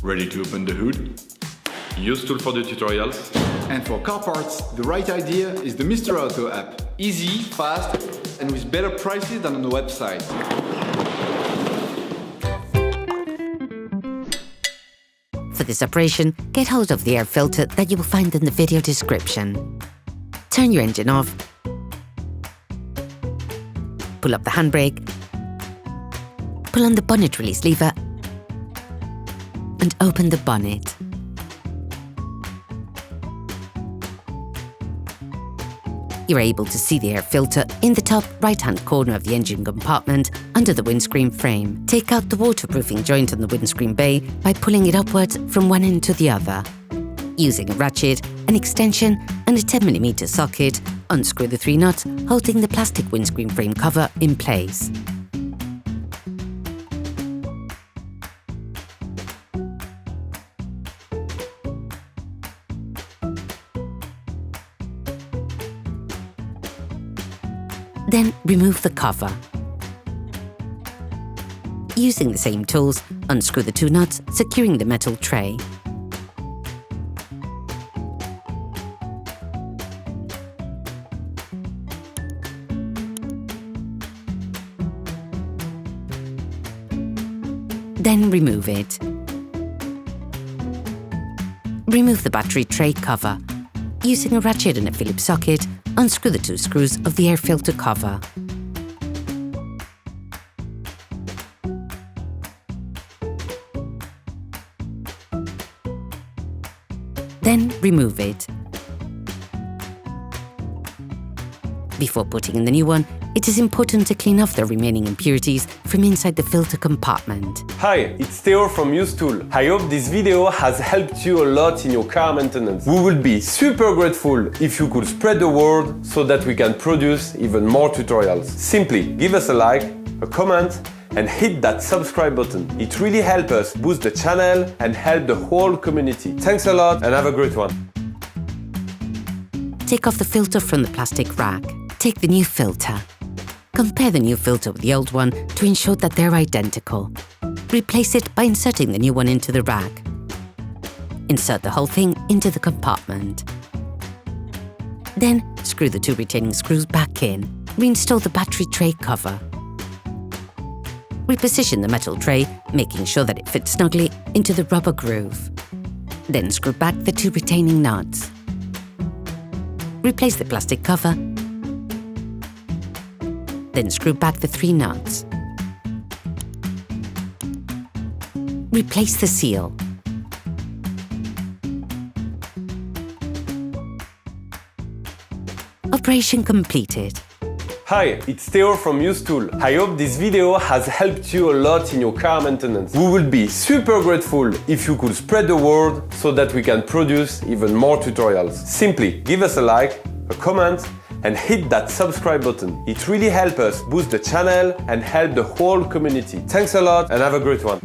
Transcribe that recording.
Ready to open the hood? UseTool for the tutorials. And for car parts, the right idea is the Mr. Auto app. Easy, fast, and with better prices than on the website. For this operation, get hold of the air filter that you will find in the video description. Turn your engine off, pull up the handbrake, pull on the bonnet release lever and open the bonnet. You're able to see the air filter in the top right-hand corner of the engine compartment under the windscreen frame. Take out the waterproofing joint on the windscreen bay by pulling it upwards from one end to the other. Using a ratchet, an extension and a 10mm socket, unscrew the 3 nuts holding the plastic windscreen frame cover in place. Then remove the cover. Using the same tools, unscrew the 2 nuts, securing the metal tray. Then remove it. Remove the battery tray cover. Using a ratchet and a Phillips socket, unscrew the 2 screws of the air filter cover. Then remove it. Before putting in the new one, it is important to clean off the remaining impurities from inside the filter compartment. Hi, it's Theo from UseTool. I hope this video has helped you a lot in your car maintenance. We will be super grateful if you could spread the word so that we can produce even more tutorials. Simply give us a like, a comment, and hit that subscribe button. It really helps us boost the channel and help the whole community. Thanks a lot and have a great one. Take off the filter from the plastic rack. Take the new filter. Compare the new filter with the old one to ensure that they're identical. Replace it by inserting the new one into the rack. Insert the whole thing into the compartment. Then screw the 2 retaining screws back in. Reinstall the battery tray cover. Reposition the metal tray, making sure that it fits snugly into the rubber groove. Then screw back the 2 retaining nuts. Replace the plastic cover. Then screw back the 3 nuts. Replace the seal. Operation completed. Hi, it's Theo from UseTool. I hope this video has helped you a lot in your car maintenance. We will be super grateful if you could spread the word so that we can produce even more tutorials. Simply give us a like, a comment, and hit that subscribe button. It really helps us boost the channel and help the whole community. Thanks a lot and have a great one.